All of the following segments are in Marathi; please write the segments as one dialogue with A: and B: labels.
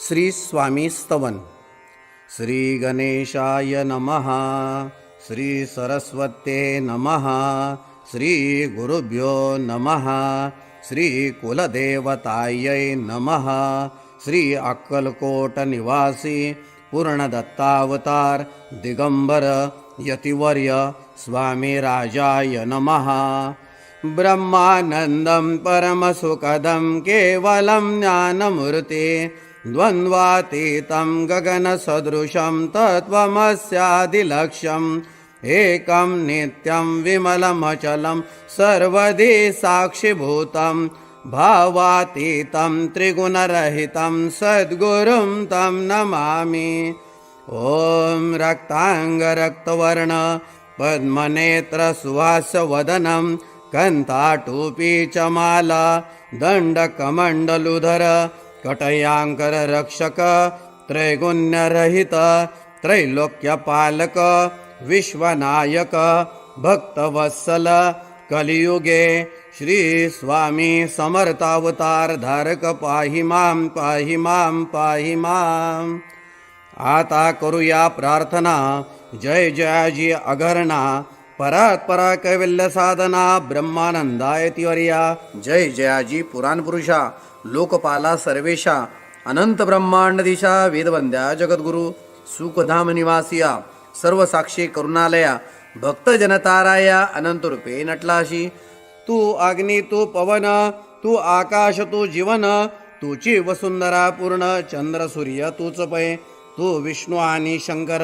A: श्री स्वामी स्तवन. श्री गणेशाय नमः. श्री सरस्वत्ये नमः. श्री गुरुभ्यो नमः. श्री कुलदेवतायै नमः. श्री अक्कलकोट निवासी पूर्णदत्तावतार दिगंबर यतिवर्य स्वामी राजाय नमः. ब्रह्मानंदं परमसुखदं केवलं ज्ञानमूर्ति द्वन्द्वातीतं गगनसदृशं तत्त्वमस्यादिलक्ष्यम् एकं नित्यं विमलमचलं सर्वदि साक्षिभूतं भावातीतं त्रिगुणरहितं सद्गुरुं तं नमामि. ॐ रक्ताङ्गरक्तवर्ण पद्मनेत्र सुहासवदनं कन्ताटूपी च माला दण्डकमण्डलुधर कटयांकर रक्षक त्रैगुण्यरहित त्रैलोक्यपालक विश्वनायक भक्तवत्सल कलियुगे श्री स्वामी समर्थावतार धारक पाहि मां पाहि मां पाहि मां. आता करूया प्रार्थना. जय जयाजी अघरणा परात्परा कैवल्य साधना ब्रह्मानंदायतिवर्या. जय जयाजी पुराणपुरुषा लोकपाला सर्वेशा अनंत ब्रह्मांड दिशा वेदवंद्या जगद्गुरु सुखधाम निवासिया सर्व साक्षी करुणालया भक्त जनताराया अनंत रूपे नटलाशी. तू अग्नी तू पवन तू आकाश तू जीवन तुची वसुंधरा पूर्ण चंद्र सूर्य तूच पै. तू विष्णू आणि शंकर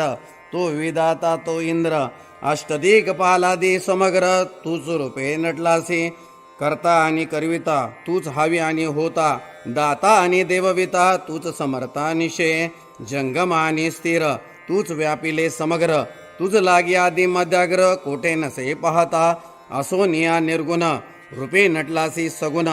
A: तू विधाता तो इंद्र अष्टदिक्पालादी समग्र तूच रूपे नटलासी. करता आणि करविता तूच हावी आणि होता दाता आणि देवविता तूच समर्था निशे जंगम आणि स्थिर तूच व्यापिले समग्र तुझ लागी आदी मध्याग्र कोठे नसे पाहता असोनिया निर्गुण रूपे नटलासी सगुण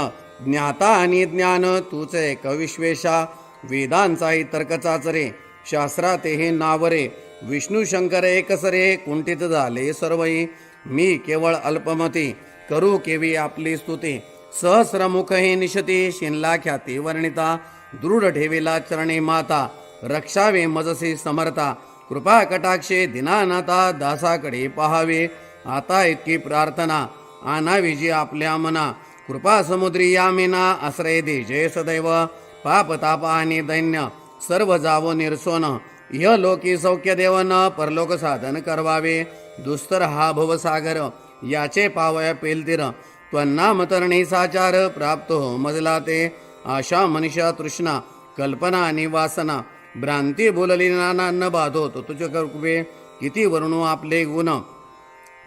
A: ज्ञाता आणि ज्ञान तूच एक विश्वेशा वेदांचाही तर्क चाचरे शास्त्रातेही नावरे विष्णू शंकर एकसरे कुंठित झाले सर्वही. मी केवळ अल्पमती करू केवी आपली स्तुती सहस्रमुख हे निशती शिनला ख्याती वर्णिता दृढ ठेवेला चरणे माता रक्षावे मजसी समर्था कृपा कटाक्षे दिनानाथा दासाकडे पहावे. आता इतकी प्रार्थना आणावी जी आपल्या मना कृपा समुद्री यामिना आश्रय दे जय सदैव. पाप ताप आणि दैन्य सर्व जावो निर्सोन इह लोकी सौख्य देवन परलोक साधन करवावे. दुस्तर हा भवसागर याचे पावया पेलतीर त्वन्नाम तरणी साचार प्राप्त हो मजला ते. आशा मनीषा तृष्णा कल्पना आणि वासना भ्रांती बोलली नाना न बाधो तो तुझे कृपे किती वर्णू आपले गुण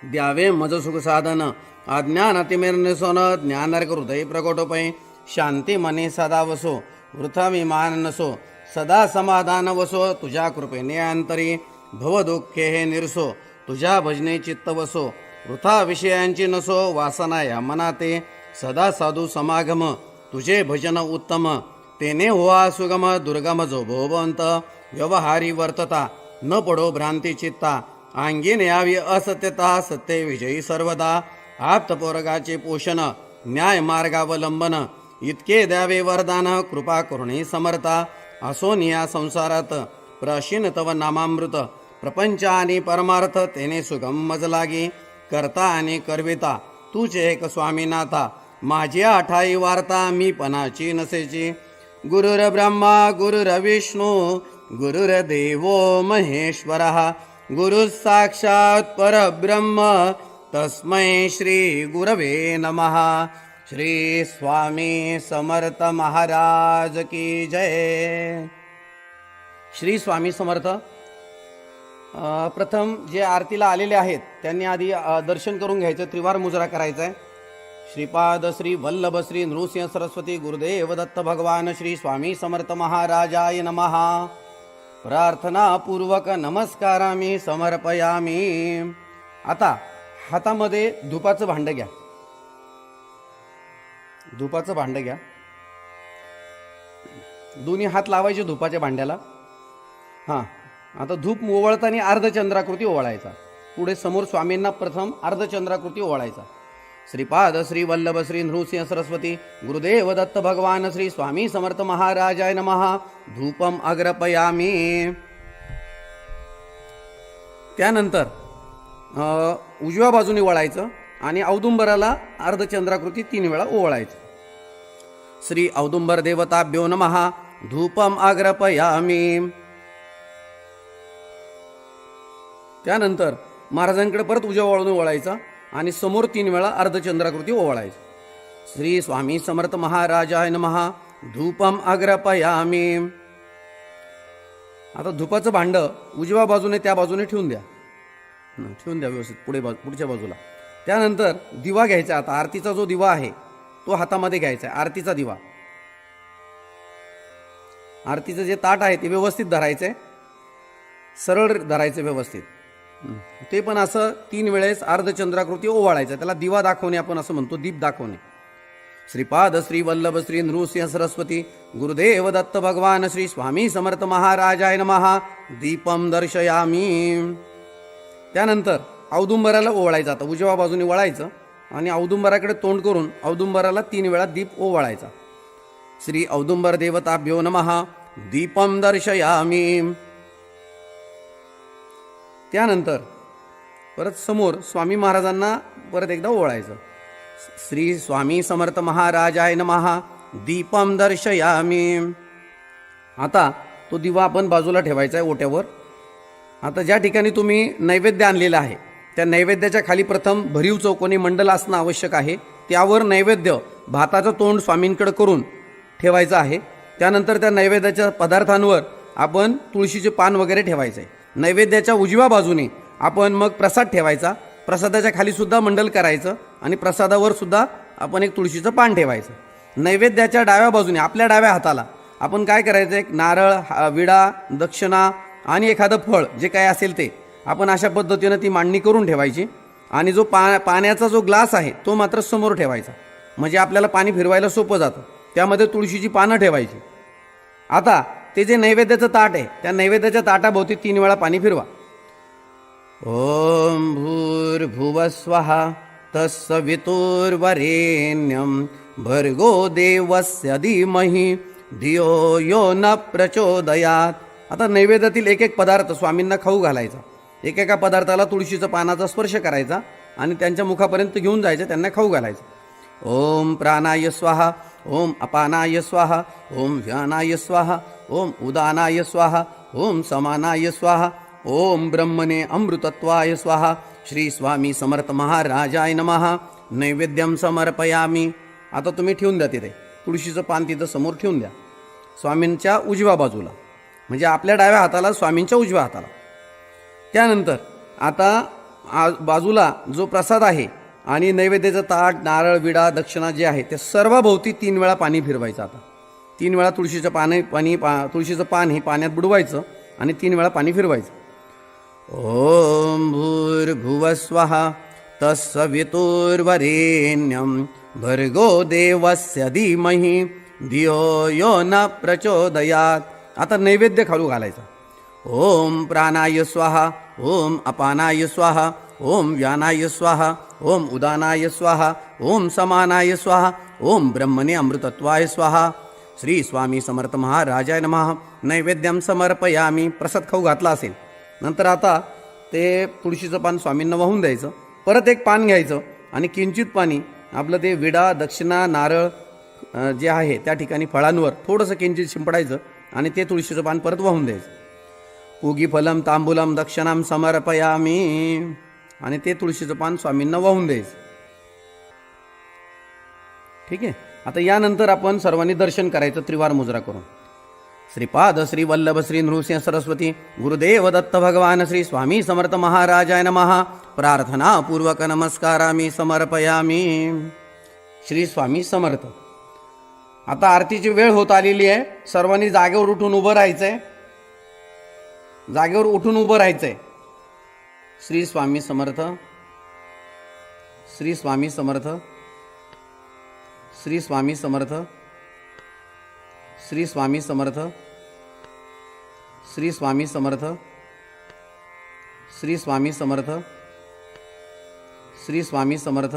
A: द्यावे मज सुख साधन अज्ञान अतिमेरनिसोन ज्ञानर्क हृदय प्रकोटोपै. शांती मने सदा वसो वृथा विमान नसो सदा समाधान वसो तुझ्या कृपेने अंतरी भवदुःखे हे निरसो तुझ्या भजने चित्त वसो वृथा विषयांची नसो वासना या मनाते सदा साधू समागम तुझे भजन उत्तम तेने होआ सुगम दुर्गम जो भोवंत व्यवहारी वर्तता न पडो भ्रांती चित्ता अंगीन यावी असत्यता सत्य विजयी सर्वदा. आप्तपोरगाचे पोषण न्याय मार्गावलंबन इतके द्यावे वरदान कृपा करुणे समर्था. असोनिया संसारात प्राशीन तव नामामृत प्रपंच आणि परमार्थ तेने सुगम मज लागी. करता आणि करविता तूच एक स्वामीनाथा माझी आठाई वार्ता मी पणाची नसेची. गुरुर ब्रह्मा गुरुर विष्णू गुरुर्देवो महेश्वरः गुरु साक्षात परब्रह्म तस्मै श्री गुरवे नमः. श्री स्वामी समर्थ महाराज की जय. श्री स्वामी समर्थ. प्रथम जे आरतीला आलेले आहेत त्यांनी आधी दर्शन करून घ्यायचं. त्रिवार मुजरा करायचा आहे. श्रीपाद श्री वल्लभ श्री नृसिंह सरस्वती गुरुदेव दत्त भगवान श्री स्वामी समर्थ महाराजाय नमः. प्रार्थना पूर्वक नमस्कारामी समर्पयामी. आता हातामध्ये धुपाचं भांड घ्या. धुपाचं भांड घ्या. दोन्ही हात लावायचे धुपाच्या भांड्याला. हां, आता धूप ओवाळताना अर्धचंद्राकृती ओवाळायचा. पुढे समोर स्वामींना प्रथम अर्धचंद्राकृती ओवाळायचा. श्रीपाद श्री वल्लभ श्री नृसिंह सरस्वती गुरुदेव दत्त भगवान श्री स्वामी समर्थ महाराजाय नमः. धूपम अग्रपयामी. त्यानंतर उजव्या बाजूने वळायचं आणि औदुंबराला अर्धचंद्राकृती 3 वेळा ओवाळायचं. श्री औदुंबर देवताभ्यो नमः. धूपम अग्रपयामी. त्यानंतर महाराजांकडे परत उजव्या बाजूने वळायचा आणि समोर 3 वेळा अर्धचंद्राकृती ओवाळायचं. श्री स्वामी समर्थ महाराजाय नमः. धूपम अग्रपयामी. आता धुपाचं भांड उजव्या बाजूने त्या बाजूने ठेवून द्या. व्यवस्थित पुढच्या बाजूला. त्यानंतर दिवा घ्यायचा. आता आरतीचा जो दिवा आहे तो हातामध्ये घ्यायचा आहे. आरतीचा दिवा. आरतीचं जे ताट आहे ते व्यवस्थित धरायचंय, सरळ धरायचं व्यवस्थित. ते पण असं 3 वेळेस अर्धचंद्राकृती ओवाळायचं. त्याला दिवा दाखवणे आपण असं म्हणतो, दीप दाखवणे. श्रीपाद श्री वल्लभ श्री नृसिंह सरस्वती गुरुदेव दत्त भगवान श्री स्वामी समर्थ महाराजाय नमः. दीपम दर्शयामी. त्यानंतर औदुंबराला ओवाळायचं. आता उजव्या बाजूने वळायचं आणि औदुंबराकडे तोंड करून औदुंबराला 3 वेळा दीप ओवाळायचा. श्री औदुंबर देवताभ्यो नमः. दीपम दर्शयामी. त्यानंतर परत समोर स्वामी महाराजांना परत एकदा ओवाळायचं. श्री स्वामी समर्थ महाराजाय नमः. दीपम दर्शयामी. आता तो दिवा आपण बाजूला ठेवायचा आहे ओट्यावर. आता ज्या ठिकाणी तुम्ही नैवेद्य आणलेला आहे त्या नैवेद्याच्या खाली प्रथम भरीव चौकोनी मंडल असणं आवश्यक आहे. त्यावर नैवेद्य भाताचं तोंड स्वामींकडे करून ठेवायचं आहे. त्यानंतर त्या नैवेद्याच्या पदार्थांवर आपण तुळशीचे पान वगैरे ठेवायचं आहे. नैवेद्याच्या उजव्या बाजूने आपण मग प्रसाद ठेवायचा. प्रसादाच्या खाली सुद्धा मंडल करायचं आणि प्रसादावर सुद्धा आपण एक तुळशीचं पान ठेवायचं. नैवेद्याच्या डाव्या बाजूने आपल्या डाव्या हाताला आपण काय करायचं, एक नारळ, विडा, दक्षिणा आणि एखादं फळ जे काय असेल ते आपण अशा पद्धतीनं ती मांडणी करून ठेवायची. आणि जो पाण्याचा जो ग्लास आहे तो मात्र समोर ठेवायचा, म्हणजे आपल्याला पाणी फिरवायला सोपं जातं. त्यामध्ये तुळशीची पानं ठेवायची. आता ते जे नैवेद्याचं ताट आहे त्या नैवेद्याच्या ताटाभोवती 3 वेळा पाणी फिरवा. ओम भूर्भुवः स्वः तत्सवितुर्वरेण्यं भर्गो देवस्य धीमहि धियो यो न प्रचोदयात. आता नैवेद्यातील एक एक पदार्थ स्वामींना खाऊ घालायचा. एकेका पदार्थाला तुळशीचं पानाचा स्पर्श करायचा आणि त्यांच्या मुखापर्यंत घेऊन जायचं, त्यांना खाऊ घालायचं. ओम प्राणाय स्वाहा. ओम अपानाय स्वाहा. ओम व्यानाय स्वाहा. ओम उदानाय स्वाहा. ओम समानाय स्वाहा. ओम ब्रह्मणे अमृतत्वाय स्वाहा. श्री स्वामी समर्थ महाराजाय नमः. नैवेद्यम समर्पयामी. आता तुम्ही ठेवून द्या तिथे तुळशीचं पान, तिथं समोर ठेवून द्या स्वामींच्या उजव्या बाजूला, म्हणजे आपल्या डाव्या हाताला स्वामींच्या उजव्या हाताला. त्यानंतर आता बाजूला जो प्रसाद आहे आणि नैवेद्याचं ताट, नारळ, विडा, दक्षिणा जे आहे ते सर्वाभोवती 3 वेळा पाणी फिरवायचं. आता 3 वेळा तुळशीचं तुळशीचं पान हे पाण्यात बुडवायचं आणि 3 वेळा पाणी फिरवायचं. ओम भूर्भुवः स्वः तत्सवितुर्वरेण्यं भर्गो देवस्य धीमहि धियो यो न प्रचोदयात. आता नैवेद्य खालू घालायचा. ओम प्राणाय स्वाहा. ओम अपानाय स्वाहा. ओम व्यानाय स्वाहा. ओम उदानाय स्वाहा. ओम समानाय स्वाहा. ओम ब्रह्मणे अमृतत्वाय स्वाहा. श्री स्वामी समर्थ महाराजाय नमः. नैवेद्यम समर्पयामी. प्रसाद खाऊ घातला असेल नंतर आता ते तुळशीचं पान स्वामींना वाहून द्यायचं. परत एक पान घ्यायचं आणि किंचित पाणी आपलं ते विडा, दक्षिणा, नारळ जे आहे त्या ठिकाणी फळांवर थोडंसं किंचित शिंपडायचं आणि ते तुळशीचं पान परत वाहून द्यायचं. पूगी फलम तांबूलम दक्षिणाम समर्पयामी. आणि ते तुळशीचं पान स्वामींना वाहून द्यायचं. ठीक आहे. आता यानंतर आपण सर्वांनी दर्शन करायचं त्रिवार मुजरा करून. श्रीपाद श्री वल्लभ श्री नृसिंह सरस्वती गुरुदेव दत्त भगवान श्री स्वामी समर्थ महाराजाय नमः. प्रार्थना पूर्वक नमस्कारामी समर्पयामी. श्री स्वामी समर्थ. आता आरतीची वेळ होत आलेली आहे. सर्वांनी जागेवर उठून उभं राहायचंय. जागेवर उठून उभं राहायचंय. श्री स्वामी समर्थ. श्री स्वामी समर्थ. श्री स्वामी समर्थ. श्री स्वामी समर्थ. श्री स्वामी समर्थ. श्री स्वामी समर्थ. श्री स्वामी समर्थ.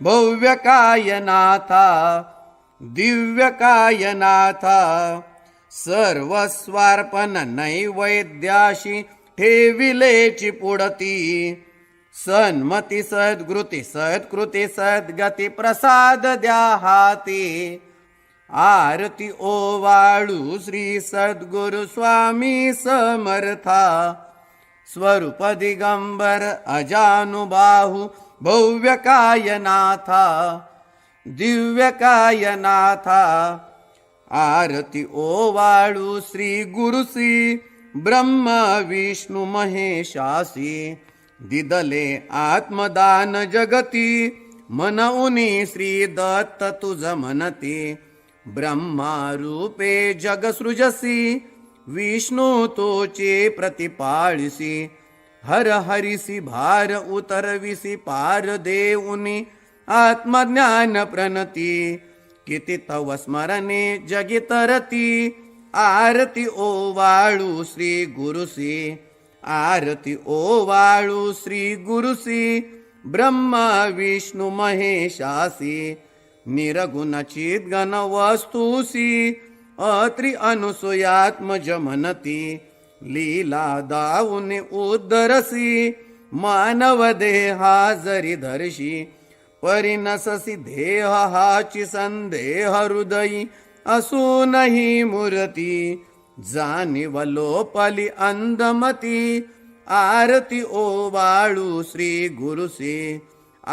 A: भव्यकायनाथा दिव्यकायनाथा सर्वस्वार्पण नैवेद्याशी ठेविलेची पुढती सन्मती सद्गृती सत्कृती सद्गती प्रसाद द्या हाती आरती ओवाळू श्री सद्गुरु स्वामी समर्था स्वरूप दिगंबर अजानुबाहू भव्यकायनाथा दिव्यकायनाथा आरती ओवाळू श्री गुरुसी ब्रह्म विष्णु महेशासी दिदले आत्मदान जगती मनउनी श्री दत्त तुझ म्हणती ब्रह्मा रूपे जग सृजसी विष्णू तोचे प्रतिपाळिसी हर हरिसी भार उतरविसी पार देऊनी आत्मज्ञान प्रणती किती तव स्मरणे जगी तरती आरती ओवाळू श्री गुरुसी आरती ओवाळू श्री गुरुसी ब्रह्मा विष्णु महेशासी निरगुण चिद्गण वस्तुसी अत्रि अनुसूयात्मज म्हणती लीला दाऊने उद्धरसी मानव देहा जरी धरशी परिनससी देह हाची संदेह हृदयी असूनही मूर्ती जाणीव लोपली अंधमती आरती ओवाळू श्री गुरुसी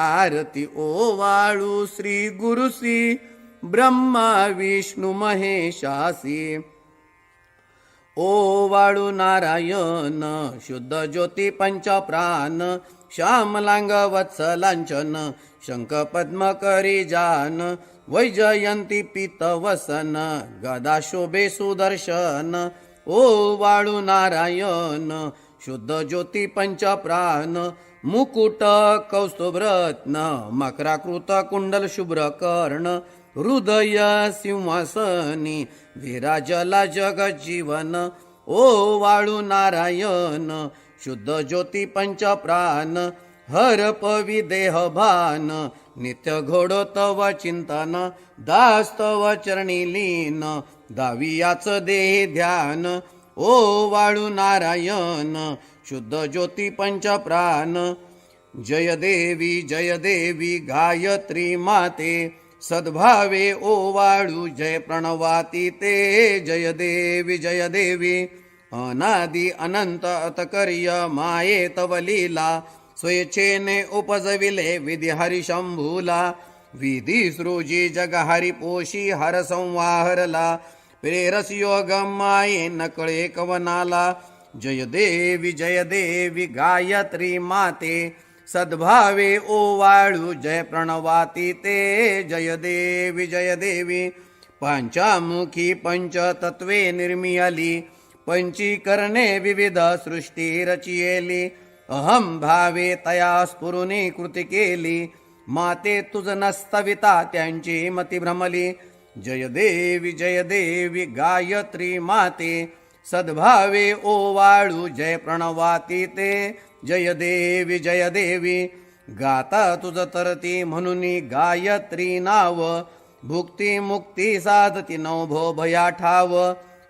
A: आरती ओवाळू श्री गुरुसी ब्रह्मा विष्णु महेशासी ओवाळू नारायण शुद्ध ज्योती पंच प्राण श्यामलांग वत्सलांचन शंख पद्म करी जान वैजयंती पीतवसन गदा शोभे सुदर्शन ओवाळू नारायण शुद्ध ज्योती पंच प्राण मुकुट कौस्तुभरत्न मकराकृत कुंडल शुभ्र कर्ण हृदय सिंहासनी विराजला जगजीवन ओवाळू नारायण शुद्ध ज्योती पंच प्राण हर पवी देह भान नित्य घोडो तव चिंतन दास्तव चरणी लीन दावियाच देह ध्यान ओवाळू नारायण शुद्ध ज्योती पंच प्राण जय देवी गायत्री माते सद्भावे ओवाळू जय प्रणवाती ते जय देवी अनादि अनंत अतकर्य माये तव लीला स्वेच्छेने उपजविले विधी हरी शंभूला विधी सृजी जग हरी पोशी हर संवाहरला प्रेरस योग माये नकळे कवनाला जय देवी गायत्री माते सद्भावे ओवाळू जय प्रणवाती ते जय देवी पंचामुखी पंचतत्वे निर्मियली पंचीकरणे विविध सृष्टी रचियेली अहम भावे तया स्फुरुनी कृती केली माते तुझ नस्तविता त्यांची मती भ्रमली जय देवी गायत्री माते सद्भावे ओवाळू जय प्रणवाती ते जय देवी गाता तुझ तरती म्हणून गायत्री नाव भुक्ती मुक्ती साधती नवभो भया ठाव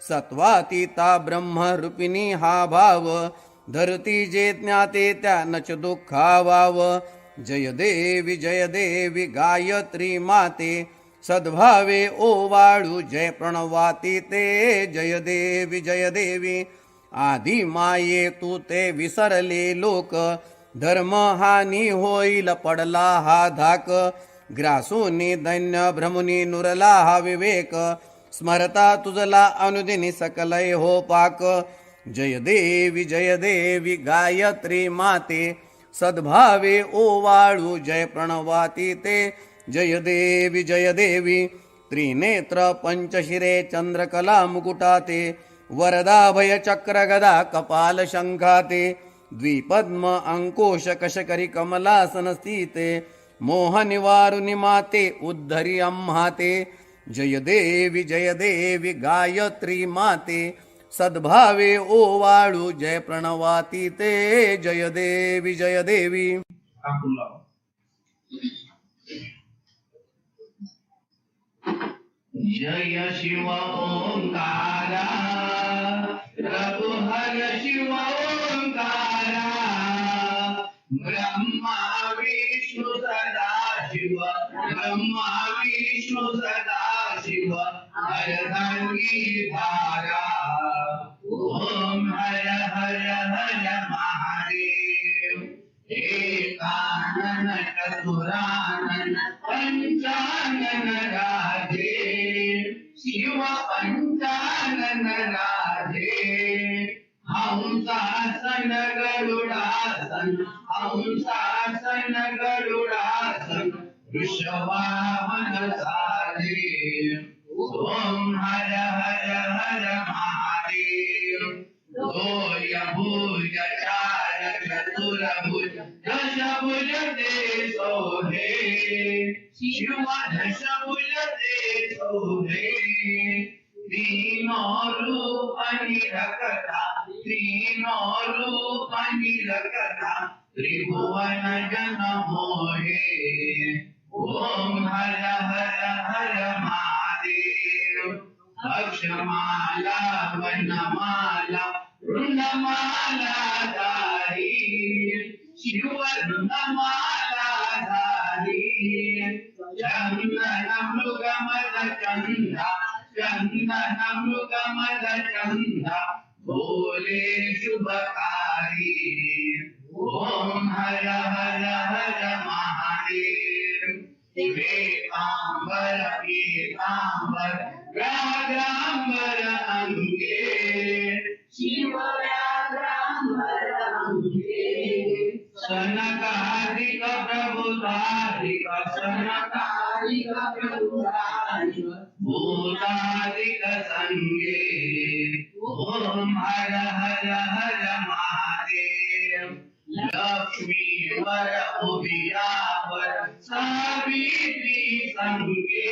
A: सत्वातीता ब्रह्मरूपिणी हा भाव धरती जे ज्ञाते त्यानच दुःखावाव जय देवी गायत्री माते सद्भावे ओवाळू जय प्रणवाती ते जय देवी आधी माये तू ते विसरले लोक धर्म हानी होईल पडला हा धाक ग्रासूनी दैन्य भ्रमुनी नुरला हा विवेक स्मरता तुझला अनुदिनी सकलय हो पाक जय देवी गायत्री माते सद्भावे ओवाळू जय प्रणवाती ते जय देवी त्रिनेत्र पंचशिरे चंद्रकला मुकुटाते वरदाभय चक्र गदा कपाल शंखाते द्विपद्म अंकोश कशकरी कमलासन स्थिते मोह निवारुनि माते उद्धरी अम्हाते जय देवी गायत्री माते सद्भावे ओवाळू जय प्रणवाती ते जय देवी
B: जय शिव ओंकारा प्रभु हर शिव ओंकारा ब्रह्मा विष्णु सदा शिव ब्रह्मा विष्णु सदा शिव हरधर्मी धारा ओम हर हर हर महादेव एकानन चतुरानन पंचानन राधे शिव पंचानन राधे हंसासन गरुडासन हंसासन गरुडासन वृषवाहन साधे ओम हर हर हर महादेव भूय भूय चार चतुर्भुज दशभुज ते सोहे शिव दशभुज ते सोहे तीनों रूप निरखता तीनों रूप निरखता त्रिभुवन जन मोहे ओम हर हर हर महादेव अक्षमाला वनमाला वृंदमाला धारी शिव वृंदमाला धारी चंदन मृगमद चंदा चंदन मृगमद चंदा भोले शुभकारी ओम हर हर हर महादेव पीतांबर पीतांबर व्याघ्रांबर अंगे शिव व्याघ्रांबर अंगे सनकादिक प्रभुतादिक सनकादिक प्रभुतादिक भूतादिक संगे ओम हर हर हर महादेव लक्ष्मी वर उभियावर सावित्री संगे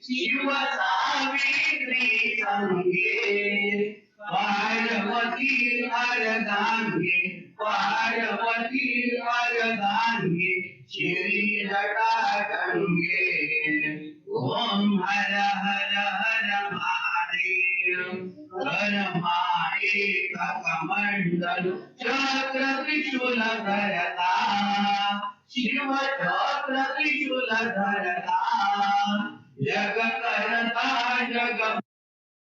B: शिव सावित्री संगे पार्वती अर्धांगे पार्वती अर्धांगे श्री जटा गंगे ओम हर हर हर महादेव ब्रह्मा एक कमंडल चक्र त्रिशूल धरता शिव चक्र त्रिशूल धरता जग करता जग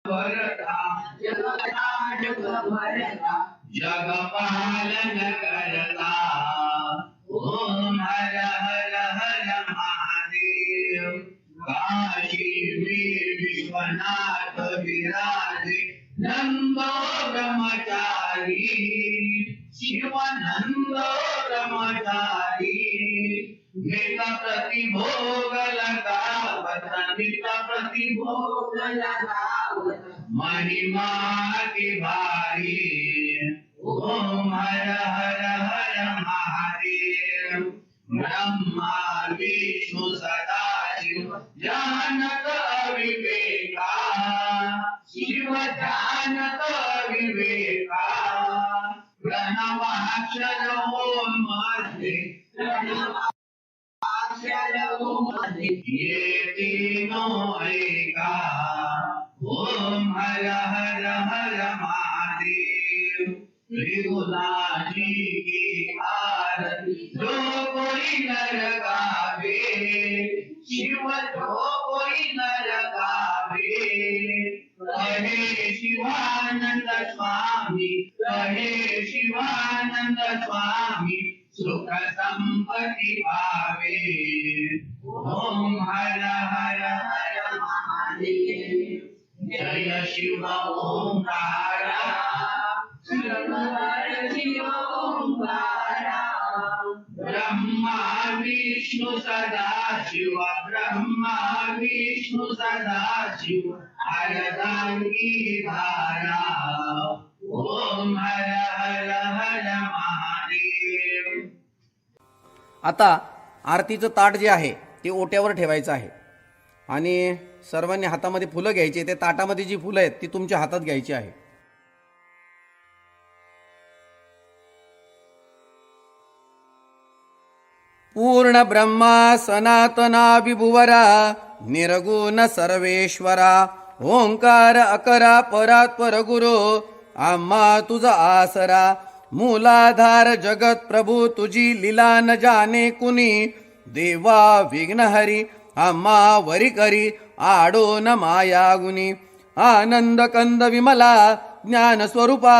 B: भरता जग भरता जग पालन करता ओम हर हर हर महादेव काशी में विश्वनाथ विराजे नंदो ब्रह्मचारी शिव नंदो ब्रह्मचारी मित प्रतिभोग लगावत मित प्रतिभोग लगावत महिमा की भारी ओम हर हर हर महादेव ब्रह्मा विष्णु सदा शिव जानत अविवेका शिव जानत अविवेका प्रणवाक्षर ओम मध्ये प्रणवाक्षर ओम मध्ये ये तीनों एका ओम हर हर हर महादेव त्रिभुवनाजी की आरती जो कोई नर गावे शिव जो कोई नर गावे कहे शिवानंद स्वामी कहे शिवानंद स्वामी सुख संपत्ति पावे ओम हर हर हर महादेव जय शिव ओंकारा शिव ओंकारा ब्रह्मा विष्णु सदा शिव ब्रह्मा विष्णु सदा शिव अर्धांगी धारा ओम हर हर हर महादेव
A: आता आरतीचं ताट जे आहे ते ओट्यावर ठेवायचं आहे आणि सर्वांनी हातामध्ये फुलं घ्यायची. ते ताटामध्ये जी फुलं आहेत ती तुमच्या हातात घ्यायची आहे. पूर्ण ब्रह्मा सनातना विभुवरा निर्गुण सर्वेश्वरा ओंकार अकरा परात्पर गुरु आम्हा तुझा आसरा मूलाधार जगत प्रभू तुझी लीला न जाणे कुणी देवा विघ्नहरी आम्हा वरी करी आडो न माया गुणी आनंद कंद विमला ज्ञान स्वरूपा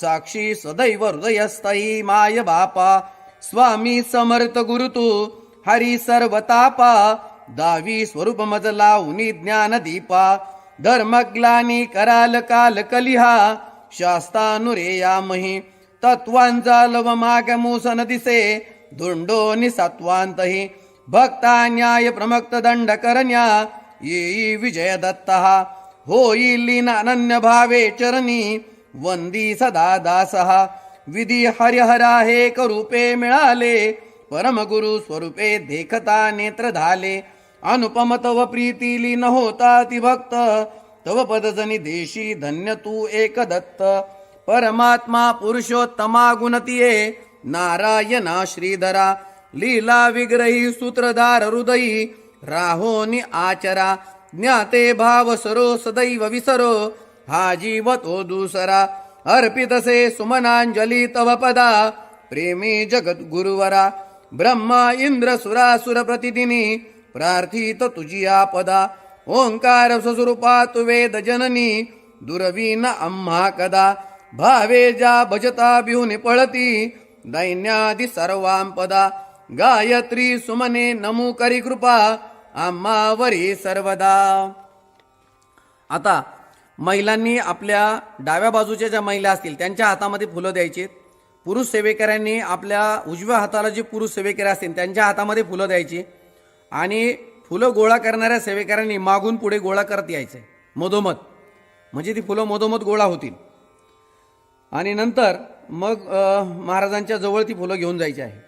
A: साक्षी सदैव हृदयस्थई माय बापा स्वामी समर्थ गुरु तू हरी सर्वतापा दावी स्वरूप मजला उनी ज्ञान दीपा धर्मग्लानी कराल काल कलिहा शास्तानुरेयामही तत्वांचा लव माग मूसन दिसे धुंडोनी सत्वांतही भक्ता न्याय प्रमक्त दंड करण्या येई विजय दत्तः होईल अनन्य भावे चरणी वंदी सदा दासः विधी हरिहरा हे रूपे मिळाले परमगुरु स्वरूपे देखता नेत्र झाले अनुपम तव प्रीती लीन होता ती भक्त तव पदजनी देशी धन्य तू एक दत्त परमात्मा पुरुषोत्तमा गुणतिये नारायणा श्रीधरा लीला विग्रही सूत्रधार हृदयी राहोनी आचरा ज्ञाते भाव सरो सदैव विसरो हा जीव तो दुसरा अर्पितसे सुमनांजली तव पदा प्रेमी जगत गुरुवरा ब्रह्मा इंद्र सुरासुर प्रतिदिनी प्रार्थित तुझी आपदा ओंकार स्वरूपा तु वेद जननी दुर्वीन आम्हा कदा भावे जा भजता बिहुनी पळती दैन्यादि सर्वांपदा गायत्री सुमने नमू करी कृपा आम्हावरी सर्वदा. आता महिलांनी आपल्या डाव्या बाजूच्या ज्या महिला असतील त्यांच्या हातामध्ये फुलं द्यायची. पुरुष सेवेकऱ्यांनी आपल्या उजव्या हाताला जे पुरुष सेवेकरी असतील त्यांच्या हातामध्ये फुलं द्यायची आणि फुलं गोळा करणाऱ्या सेवेकऱ्यांनी मागून पुढे गोळा करत यायचे मधोमध, म्हणजे ती फुलं मधोमध गोळा होतील आणि नंतर मग महाराजांच्या जवळ ती फुलं घेऊन जायची आहे.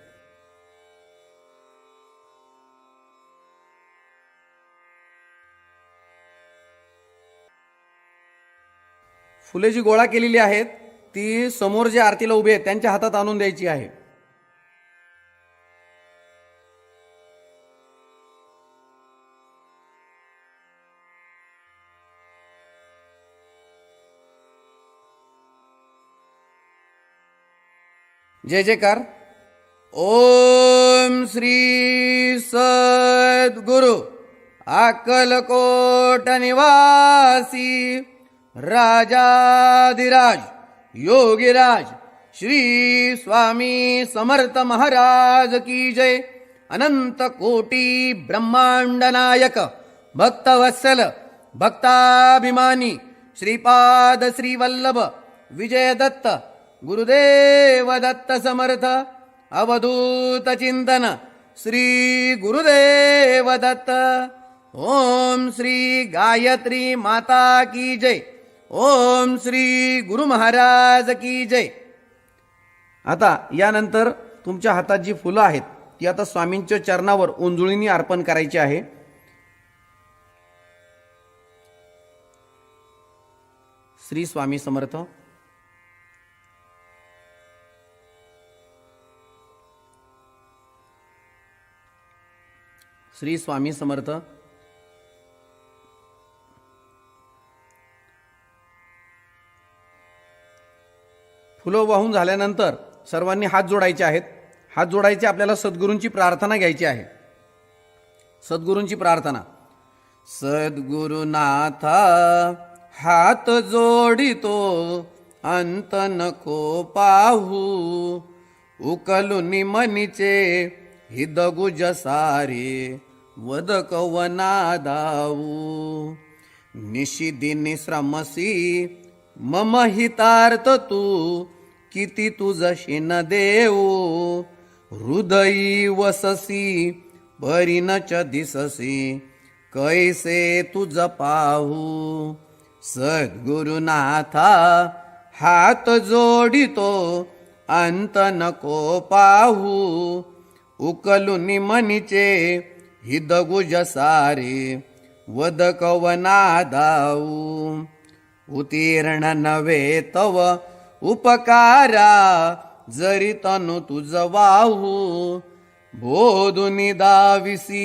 A: फुले जी गोळा केलेली आहेत ती समोर जे आरतीला उभे आहेत त्यांच्या हातात आणून द्यायची आहे. जय जयकार. ओम श्री सद्गुरु अक्कलकोट निवासी राजाधिराज योगीराज श्री स्वामी समर्थ महाराज की जय. अनंत कोटी ब्रह्मांड नायक भक्तवत्सल भक्ताभिमानी श्रीपाद श्रीवल्लभ विजय दत्त गुरुदेव दत्त समर्थ अवधूत चिंतन श्री गुरुदेव दत्त. ओम श्री गायत्री माता की जय. ओम श्री गुरु महाराज की जय. आता यानंतर तुमच्या हातात जी फुलं आहेत ती आता स्वामींच्या चरणावर ओंजळीने अर्पण करायची आहे. श्री स्वामी समर्थ. श्री स्वामी समर्थ. फुलं वाहून झाल्यानंतर सर्वांनी हात जोडायचे आहेत. हात जोडायचे, आपल्याला सद्गुरूंची प्रार्थना घ्यायची आहे. सद्गुरूंची प्रार्थना. सद्गुरुनाथा हात जोडितो अंत नको पाहू उकलुनी मनीचे हिदगुज सारे वद कवना दाऊ निशिदिनी श्रमसी मम हितार्थ तू किती तुझशी न देऊ हृदयी वससी परिणच दिससी कैसे तुझ पाहू सद्गुरुनाथा हात जोडितो अंत नको पाहू उकलुनी मनीचे हिदगुज सारे वद कवना दाऊ उत्तीर्ण नव्हे तव उपकारा जरी तनु तुझ वाहू बोधुनी दाविसी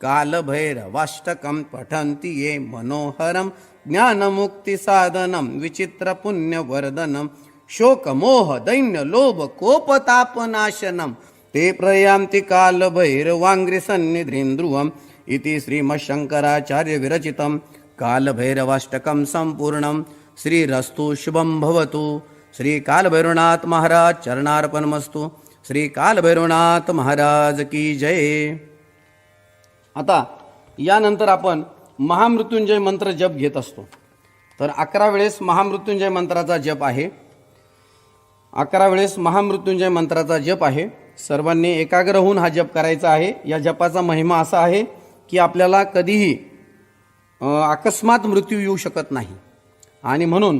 A: कालभैरवाष्टकं पठन्ति ये मनोहरं ज्ञानमुक्तिसाधनं विचित्रपुण्यवर्धनं शोकमोह दैन्य लोभ कोपतापनाशनं ते प्रयान्ति कालभैरवाङ्घ्रिसन्निधिं ध्रुवम् इति श्रीमच्छङ्कराचार्य विरचितं कालभैरवाष्टकं संपूर्णं। श्रीरस्तु शुभं भवतु। श्री कालभैरवनाथ महाराज चरणार्पणमस्तु। श्री कालभैरवनाथ महाराज की जय। आता यानंतर आपण महामृत्युंजय मंत्र जप घेत असतो। तर 11 वेळेस महामृत्युंजय मंत्राचा जप आहे। 11 वेळेस महामृत्युंजय मंत्राचा जप आहे। सर्वांनी एकाग्र होऊन हा जप करायचा आहे। या जपाचा महिमा असा आहे की आपल्याला कधीही अकस्मात मृत्यू येऊ शकत नाही आणि म्हणून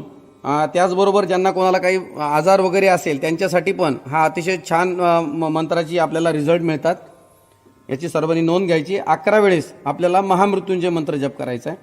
A: त्याचबरोबर ज्यांना कोणाला काही आजार वगैरे असेल त्यांच्यासाठी पण हा अतिशय छान मंत्राची आपल्याला रिझल्ट मिळतात। याची सर्वांनी नोंद घ्यायची। 11 वेळेस आपल्याला महामृत्युंजय मंत्र जप करायचा आहे।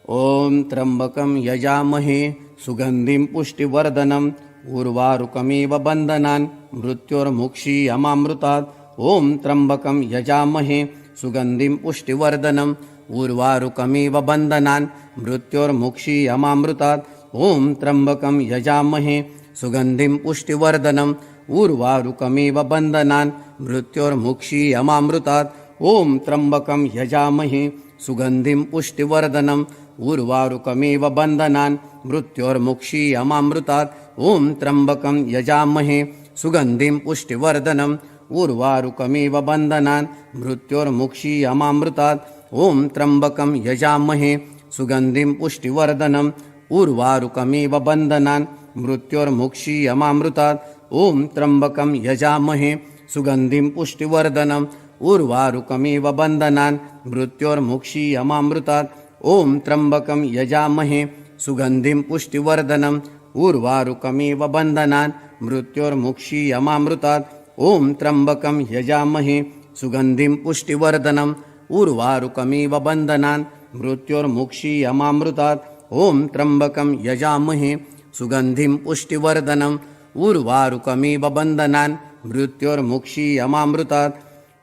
A: ओम त्र्यंबकं यजामहे सुगंधिं पुष्टिवर्धनम् उर्वारुकमिव बन्धनान् मृत्योर्मुक्षीयमामृतात्। ओम त्र्यंबकं यजामहे सुगंधिं पुष्टिवर्धनम् उर्वारुकमिव बन्धनान् मृत्योर्मुक्षीयमामृतात्। ओम त्र्यंबकं यजामहे सुगंधिं पुष्टिवर्धनम् उर्वारुकमिव बन्धनान् मृत्योर्मुक्षीयमामृतात्। ओम त्र्यंबकं यजामहे सुगंधिं पुष्टिवर्धनम् उर्वारुकमिव बन्धनान् मृत्योर्मुक्षीयमामृतात्। ओम त्र्यंबकं यजामहे सुगंधिं पुष्टिवर्धनम् उर्वारुकमिव बन्धनान् मृत्योर्मुक्षीयमामृतात्। ओम त्र्यंबकं यजामहे सुगंधिं पुष्टिवर्धनम् उर्वारुकमिव बन्धनान् मृत्योर्मुक्षीयमामृतात्। ओम त्र्यंबकं यजामहे सुगंधिं पुष्टिवर्धनम् उर्वारुकमिव बन्धनान् मृत्योर्मुक्षीयमामृतात्। ओम त्र्यंबकं यजामहे सुगंधिं पुष्टिवर्धनम् उर्वारुकमिव बन्धनान् मृत्योर्मुक्षीयमामृतात्। ओम त्र्यंबकं यजामहे सुगंधिं पुष्टिवर्धनम् उर्वारुकमिव बन्धनान् मृत्योर्मुक्षीयमामृतात्। ओम त्र्यंबकं यजामहे सुगंधिं पुष्टिवर्धनम् उर्वारुकमिव बन्धनान् मृत्योर्मुक्षीयमामृतात्।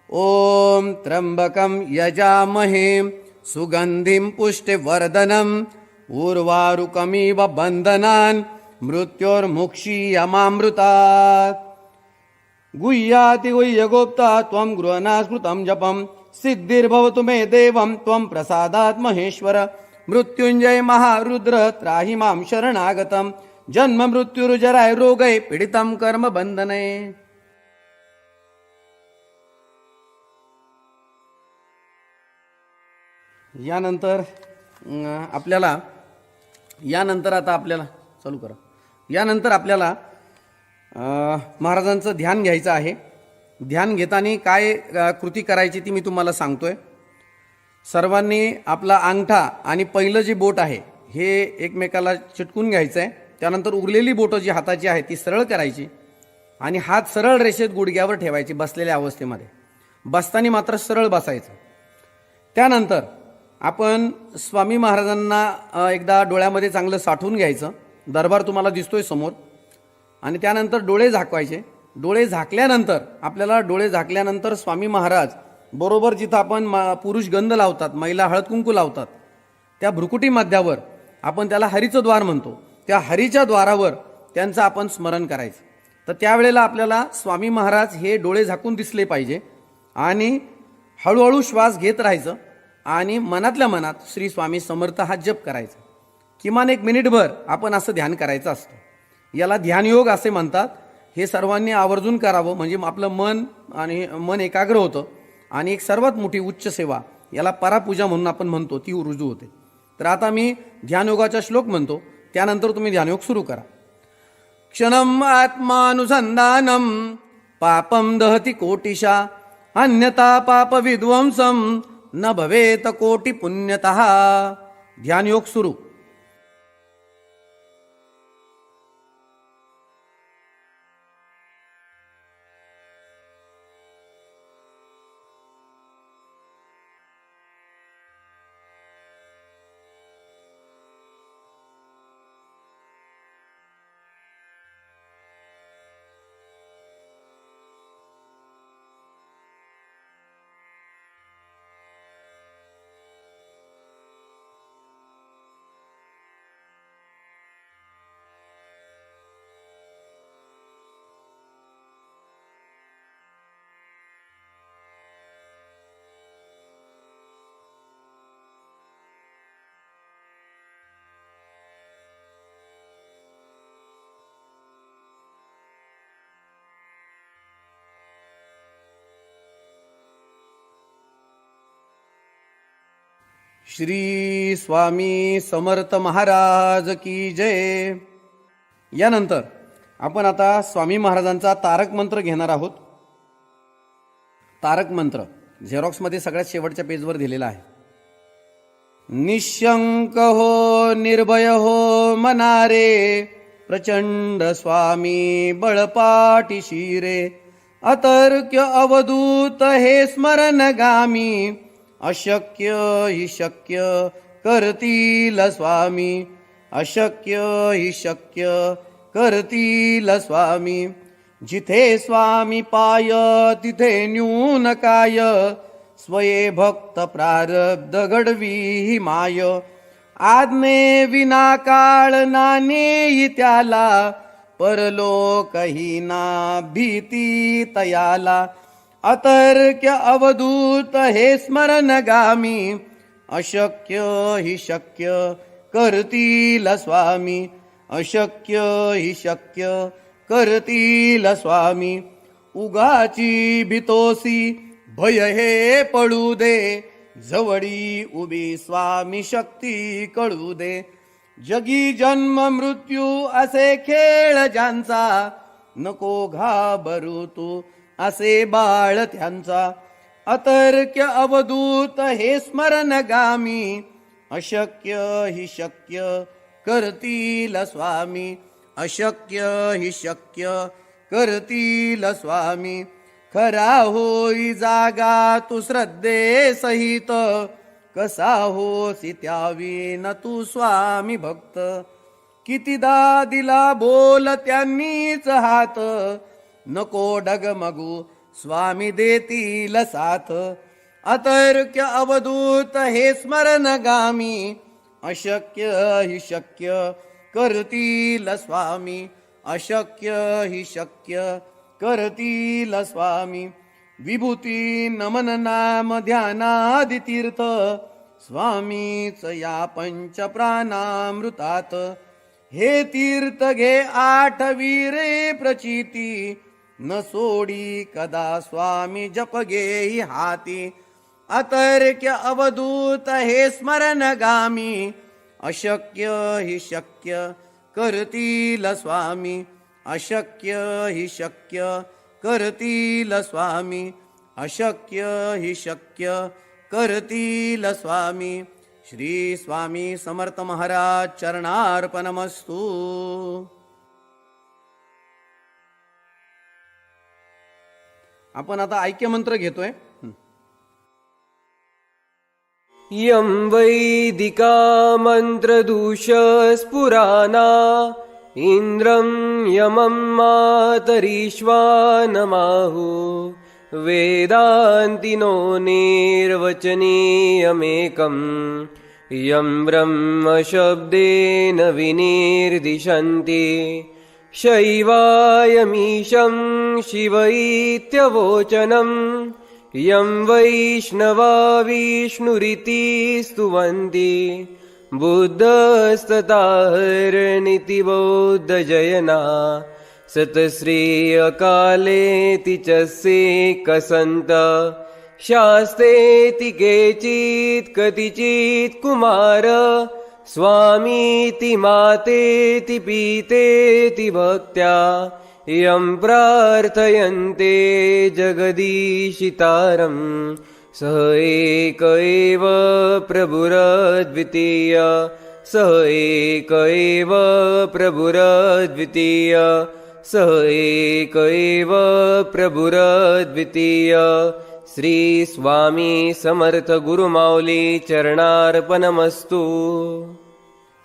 A: ओम त्र्यंबकं यजामहे सुगंधिं पुष्टिवर्धनम् उर्वारुकमिव बन्धनान् मृत्योर्मुक्षीयमामृतात्। गुह्याति गुह्यगुप्ता त्वं गृहनास्मृतं जपं सिद्धिर्भवतु मे देवं त्वं प्रसादात् महेश्वर। मृत्युंजय महारुद्र त्राहि मां शरणागतं जन्म मृत्युर्जराय रोगै पीडितं कर्म बंधने। यानंतर आपल्याला महाराजांचं ध्यान घ्यायचं आहे। ध्यान घेताना काय कृती करायची ती मी तुम्हाला सांगतोय। सर्वांनी आपला अंगठा आणि पहिलं जे बोट आहे हे एकमेकाला चिटकून घ्यायचं आहे। त्यानंतर उरलेली बोटं जी हाताची आहे ती सरळ करायची आणि हात सरळ रेषेत गुडघ्यावर ठेवायची बसलेल्या अवस्थेमध्ये। बसताना मात्र सरळ बसायचं। त्यानंतर आपण स्वामी महाराजांना एकदा डोळ्यामध्ये चांगलं साठवून घ्यायचं। दरबार तुम्हाला दिसतोय समोर। आणि त्यानंतर डोळे झाकवायचे। डोळे झाकल्यानंतर आपल्याला स्वामी महाराज बरोबर जिथं आपण पुरुष गंध लावतात, महिला हळद कुंकू लावतात, त्या भ्रुकुटी मध्यावर आपण त्याला हरीचं द्वार म्हणतो, त्या हरीच्या द्वारावर त्यांचं आपण स्मरण करायचं। तर त्यावेळेला आपल्याला स्वामी महाराज हे डोळे झाकून दिसले पाहिजे आणि हळूहळू श्वास घेत राहायचं आणि मनातल्या मनात श्री स्वामी समर्थ हा जप करायचा। किमान 1 मिनिटभर आपण असं ध्यान करायचं असतं। याला ध्यानयोग असे म्हणतात। हे सर्वांनी आवर्जून करावं म्हणजे आपलं मन एकाग्र होतं आणि एक सर्वात मोठी उच्च सेवा याला परापूजा म्हणून आपण म्हणतो ती रुजू होते। तर आता मी ध्यानयोगाचा श्लोक म्हणतो, त्यानंतर तुम्ही ध्यानयोग सुरू करा। क्षणम आत्मानुसंधानम पापम दहति कोटिशा अन्यथा पाप विध्वंसम न भवेत कोटि पुण्यतः। ध्यानयोग सुरू। श्री स्वामी समर्थ महाराज की जय. यानंतर आपण आता स्वामी महाराजांचा तारक मंत्र घेणार आहोत. तारक मंत्र झेरॉक्समध्ये सगळ्यात शेवटच्या पेजवर दिलेला आहे. निशंक हो निर्भय हो मनारे, प्रचंड स्वामी बळपाटी शिरे, अतर्क्य अवधूत हे स्मरणगामी, अशक्य हि शक्य करतील स्वामी, अशक्य हि शक्य करतील स्वामी. जिथे स्वामी पाय तिथे न्यून काय, स्वये भक्त प्रारब्ध घडवी ही माय. आज्ञे विना काळ नाने त्याला, परलोकही ना भीती तयाला. अतर्क्य अवधूत हे स्मरणगामी, अशक्य हि शक्य करतील स्वामी, अशक्य हि शक्य करतील स्वामी. उगाची भीतोसी भय हे पळू दे, जवळी उभी स्वामी शक्ती कळू दे. जगी जन्म मृत्यू असे खेळ ज्यांचा, नको घाबरू तू असे बाळ त्यांचा. अतर्क्य अवधूत हे स्मरणगामी, अशक्य हि शक्य करतील स्वामी, अशक्य हि शक्य करतील स्वामी. खरा होई जागा तू श्रद्धे सहित, कसा होसी त्यावीन तू स्वामी भक्त. कितीदा दिला बोल त्यांनीच हात, नको डगमगू स्वामी देतील साथ. अतर्क्य अवधूत हे स्मरणगामी, अशक्य हि शक्य करतील स्वामी, अशक्य हि शक्य करतील स्वामी. विभूती नमन नाम ध्यानादि तीर्थ, स्वामीच या पंच प्राणामृतात. हे तीर्थ घे आठवीरे प्रचिती, न सोडी कदा स्वामी जप घेई हाती. अतर्क्य अवधूत हे स्मरणगामी, अशक्य हि शक्य करतील स्वामी, अशक्य हि शक्य करतील स्वामी, अशक्य हि शक्य करतील स्वामी. श्री स्वामी समर्थ महाराज चरणार्पणमस्तु. आपण आता ऐक्य मंत्र घेतोय.
C: यं वैदिका मन्त्रदूषस्फुराना, इन्द्रं यमं मातरीश्वानमाहु. वेदान्तिनो निर्वचनीयमेकम्, यं ब्रह्मशब्देन विनिर्दिशन्ति. शैवायमीशं शिव इत्यवोचनम्, यं वैष्णवा विष्णुरिति स्तुवन्ति. बुद्धस्तताहरनिति बौद्धजयना, सतश्री अकालेति च सेकसन्त. शास्तेति केचित् कतिचित् कुमार, स्वामीति मातेति पीतेति भक्त्या. यं प्रार्थयन्ते जगदीशितारम्, सः एक एव प्रभुरद्वितीय, सः एक एव प्रभुरद्वितीय, सः एक एव प्रभुरद्वितीय. श्री स्वामी समर्थ गुरुमाऊली चरणार्पणमस्तु.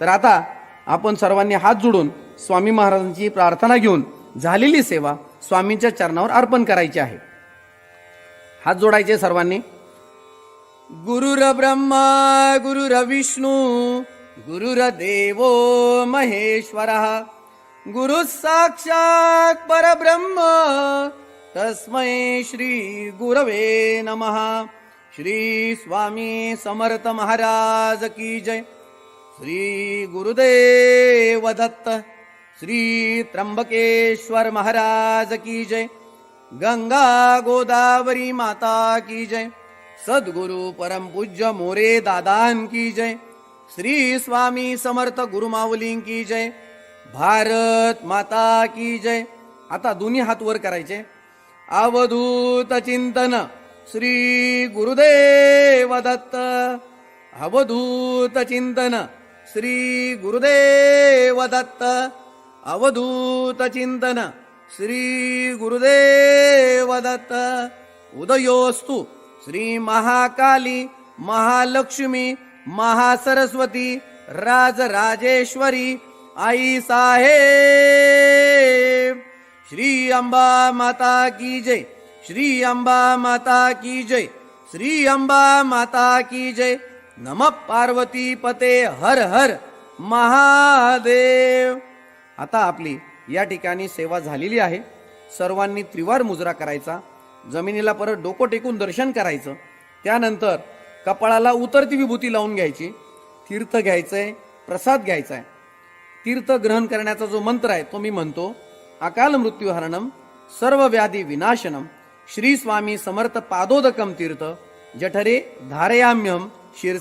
A: तर आता आपण सर्वांनी हात जोडून स्वामी महाराजांची प्रार्थना घेऊन झालेली सेवा स्वामींच्या चरणावर अर्पण करायची आहे. हात जोडायचे सर्वांनी. गुरुर ब्रह्मा गुरुर विष्णू गुरुर्देवो महेश्वरः, गुरु साक्षात् परब्रह्म तस्मै श्री गुरवे नमः. श्री स्वामी समर्थ महाराज की जय. श्री गुरुदेव दत्त. श्री त्र्यंबकेश्वर महाराज की जय. गंगा गोदावरी माता की जय. सद्गुरु परम पूज्य मोरे दादान की जय. श्री स्वामी समर्थ गुरुमाऊली की जय. भारत माता की जय. आता दोन्ही हात वर करायचे. अवधूत चिंतन श्री गुरुदेव दत्त. अवधूत चिंतन श्री गुरुदेव दत्त. अवधूत चिंतन श्री गुरुदेव दत्त. उदयोस्तु श्री महाकाली महालक्ष्मी महासरस्वती राजराजेश्वरी आई साहेब. श्री अंबा माता की जय. श्री अंबा माता की जय. श्री अंबा माता की जय. नमः पार्वती पते हर हर महादेव. आता आपली या ठिकाणी सेवा झालेली आहे. सर्वांनी त्रिवार मुजरा करायचा. जमिनीला परत डोकं टेकून दर्शन करायचं. त्यानंतर कपाळाला उतरती विभूती लावून घ्यायची. तीर्थ घ्यायचंय, प्रसाद घ्यायचाय. तीर्थ ग्रहण करण्याचा जो मंत्र आहे तो मी म्हणतो. अकाल मृत्यूहरणम सर्व व्याधी विनाशनम श्री स्वामी समर्थ पादोदकम तीर्थ जठरे धारयाम्यम